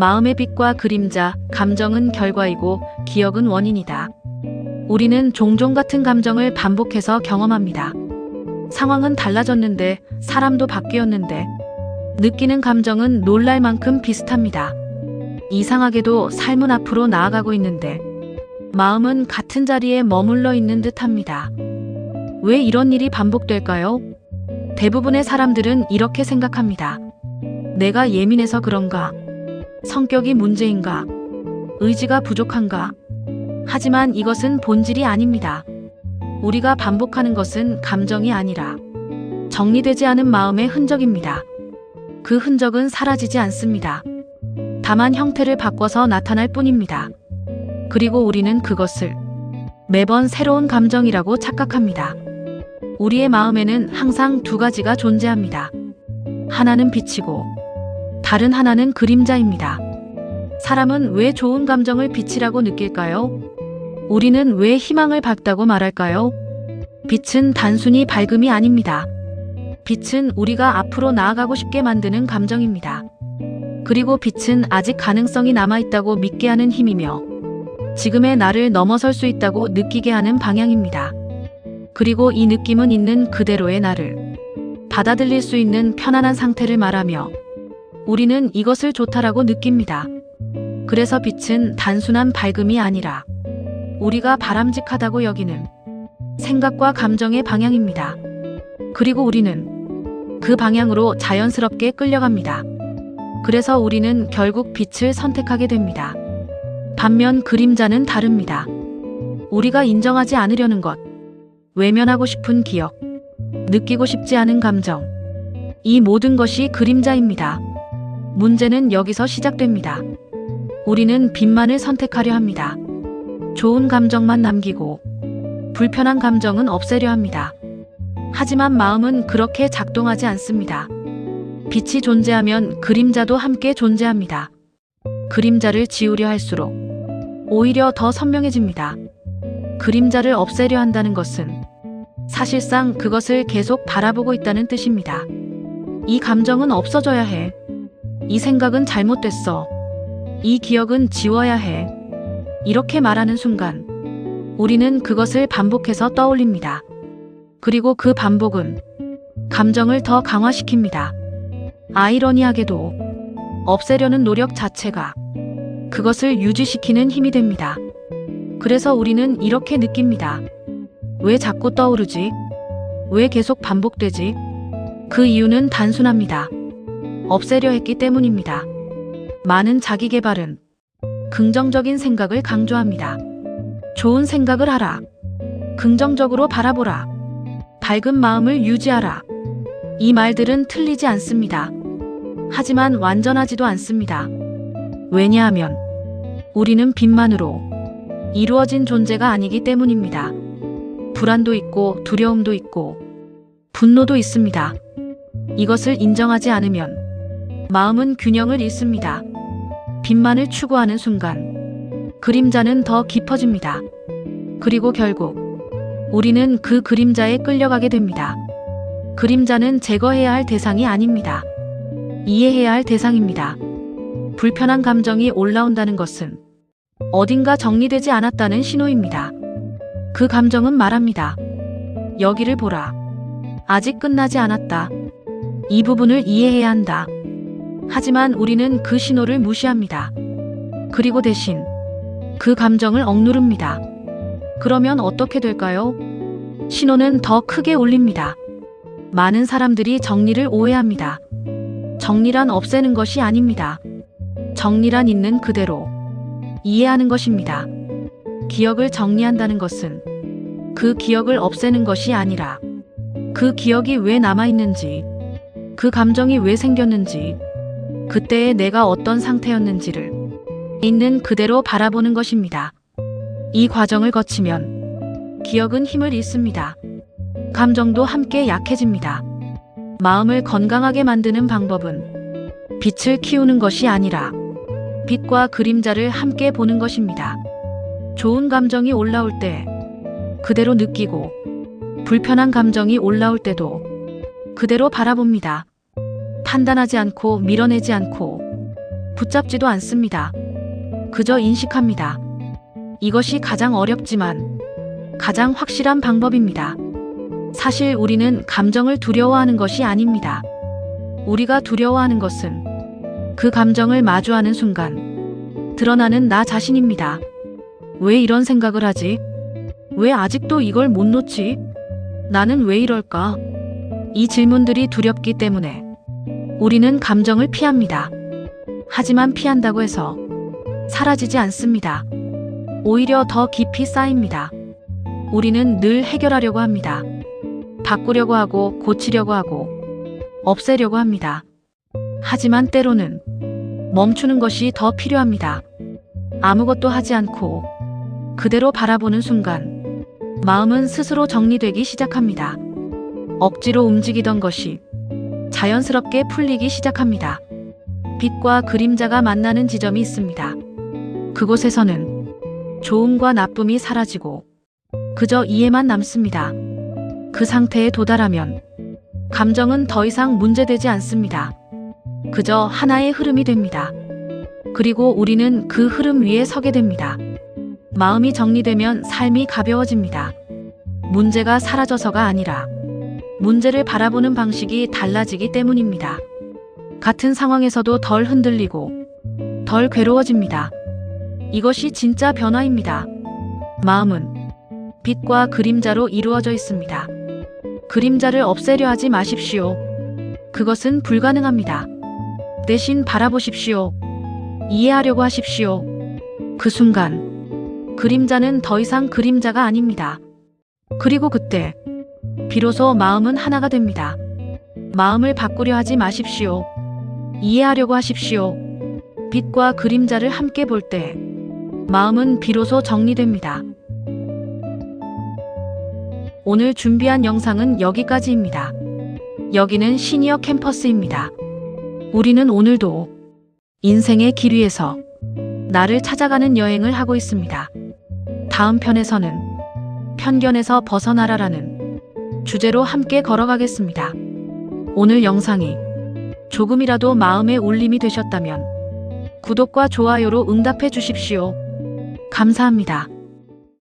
마음의 빛과 그림자, 감정은 결과이고 기억은 원인이다. 우리는 종종 같은 감정을 반복해서 경험합니다. 상황은 달라졌는데, 사람도 바뀌었는데, 느끼는 감정은 놀랄 만큼 비슷합니다. 이상하게도 삶은 앞으로 나아가고 있는데, 마음은 같은 자리에 머물러 있는 듯합니다. 왜 이런 일이 반복될까요? 대부분의 사람들은 이렇게 생각합니다. 내가 예민해서 그런가? 성격이 문제인가? 의지가 부족한가? 하지만 이것은 본질이 아닙니다. 우리가 반복하는 것은 감정이 아니라 정리되지 않은 마음의 흔적입니다. 그 흔적은 사라지지 않습니다. 다만 형태를 바꿔서 나타날 뿐입니다. 그리고 우리는 그것을 매번 새로운 감정이라고 착각합니다. 우리의 마음에는 항상 두 가지가 존재합니다. 하나는 빛이고 다른 하나는 그림자입니다. 사람은 왜 좋은 감정을 빛이라고 느낄까요? 우리는 왜 희망을 밝다고 말할까요? 빛은 단순히 밝음이 아닙니다. 빛은 우리가 앞으로 나아가고 싶게 만드는 감정입니다. 그리고 빛은 아직 가능성이 남아있다고 믿게 하는 힘이며 지금의 나를 넘어설 수 있다고 느끼게 하는 방향입니다. 그리고 이 느낌은 있는 그대로의 나를 받아들일 수 있는 편안한 상태를 말하며 우리는 이것을 좋다라고 느낍니다. 그래서 빛은 단순한 밝음이 아니라 우리가 바람직하다고 여기는 생각과 감정의 방향입니다. 그리고 우리는 그 방향으로 자연스럽게 끌려갑니다. 그래서 우리는 결국 빛을 선택하게 됩니다. 반면 그림자는 다릅니다. 우리가 인정하지 않으려는 것, 외면하고 싶은 기억, 느끼고 싶지 않은 감정, 이 모든 것이 그림자입니다. 문제는 여기서 시작됩니다. 우리는 빛만을 선택하려 합니다. 좋은 감정만 남기고 불편한 감정은 없애려 합니다. 하지만 마음은 그렇게 작동하지 않습니다. 빛이 존재하면 그림자도 함께 존재합니다. 그림자를 지우려 할수록 오히려 더 선명해집니다. 그림자를 없애려 한다는 것은 사실상 그것을 계속 바라보고 있다는 뜻입니다. 이 감정은 없어져야 해. 이 생각은 잘못됐어. 이 기억은 지워야 해. 이렇게 말하는 순간 우리는 그것을 반복해서 떠올립니다. 그리고 그 반복은 감정을 더 강화시킵니다. 아이러니하게도 없애려는 노력 자체가 그것을 유지시키는 힘이 됩니다. 그래서 우리는 이렇게 느낍니다. 왜 자꾸 떠오르지? 왜 계속 반복되지? 그 이유는 단순합니다. 없애려 했기 때문입니다. 많은 자기계발은 긍정적인 생각을 강조합니다. 좋은 생각을 하라. 긍정적으로 바라보라. 밝은 마음을 유지하라. 이 말들은 틀리지 않습니다. 하지만 완전하지도 않습니다. 왜냐하면 우리는 빛만으로 이루어진 존재가 아니기 때문입니다. 불안도 있고 두려움도 있고 분노도 있습니다. 이것을 인정하지 않으면 마음은 균형을 잃습니다. 빛만을 추구하는 순간 그림자는 더 깊어집니다. 그리고 결국 우리는 그 그림자에 끌려가게 됩니다. 그림자는 제거해야 할 대상이 아닙니다. 이해해야 할 대상입니다. 불편한 감정이 올라온다는 것은 어딘가 정리되지 않았다는 신호입니다. 그 감정은 말합니다. 여기를 보라. 아직 끝나지 않았다. 이 부분을 이해해야 한다. 하지만 우리는 그 신호를 무시합니다. 그리고 대신 그 감정을 억누릅니다. 그러면 어떻게 될까요? 신호는 더 크게 울립니다. 많은 사람들이 정리를 오해합니다. 정리란 없애는 것이 아닙니다. 정리란 있는 그대로 이해하는 것입니다. 기억을 정리한다는 것은 그 기억을 없애는 것이 아니라 그 기억이 왜 남아있는지, 그 감정이 왜 생겼는지, 그때의 내가 어떤 상태였는지를 있는 그대로 바라보는 것입니다. 이 과정을 거치면 기억은 힘을 잃습니다. 감정도 함께 약해집니다. 마음을 건강하게 만드는 방법은 빛을 키우는 것이 아니라 빛과 그림자를 함께 보는 것입니다. 좋은 감정이 올라올 때 그대로 느끼고 불편한 감정이 올라올 때도 그대로 바라봅니다. 판단하지 않고 밀어내지 않고 붙잡지도 않습니다. 그저 인식합니다. 이것이 가장 어렵지만 가장 확실한 방법입니다. 사실 우리는 감정을 두려워하는 것이 아닙니다. 우리가 두려워하는 것은 그 감정을 마주하는 순간 드러나는 나 자신입니다. 왜 이런 생각을 하지? 왜 아직도 이걸 못 놓지? 나는 왜 이럴까? 이 질문들이 두렵기 때문에 우리는 감정을 피합니다. 하지만 피한다고 해서 사라지지 않습니다. 오히려 더 깊이 쌓입니다. 우리는 늘 해결하려고 합니다. 바꾸려고 하고 고치려고 하고 없애려고 합니다. 하지만 때로는 멈추는 것이 더 필요합니다. 아무것도 하지 않고 그대로 바라보는 순간 마음은 스스로 정리되기 시작합니다. 억지로 움직이던 것이 자연스럽게 풀리기 시작합니다. 빛과 그림자가 만나는 지점이 있습니다. 그곳에서는 좋음과 나쁨이 사라지고 그저 이해만 남습니다. 그 상태에 도달하면 감정은 더 이상 문제되지 않습니다. 그저 하나의 흐름이 됩니다. 그리고 우리는 그 흐름 위에 서게 됩니다. 마음이 정리되면 삶이 가벼워집니다. 문제가 사라져서가 아니라 문제를 바라보는 방식이 달라지기 때문입니다. 같은 상황에서도 덜 흔들리고 덜 괴로워집니다. 이것이 진짜 변화입니다. 마음은 빛과 그림자로 이루어져 있습니다. 그림자를 없애려 하지 마십시오. 그것은 불가능합니다. 대신 바라보십시오. 이해하려고 하십시오. 그 순간 그림자는 더 이상 그림자가 아닙니다. 그리고 그때 비로소 마음은 하나가 됩니다. 마음을 바꾸려 하지 마십시오. 이해하려고 하십시오. 빛과 그림자를 함께 볼 때 마음은 비로소 정리됩니다. 오늘 준비한 영상은 여기까지입니다. 여기는 시니어 캠퍼스입니다. 우리는 오늘도 인생의 길 위에서 나를 찾아가는 여행을 하고 있습니다. 다음 편에서는 편견에서 벗어나라라는 주제로 함께 걸어가겠습니다. 오늘 영상이 조금이라도 마음의 울림이 되셨다면 구독과 좋아요로 응답해 주십시오. 감사합니다.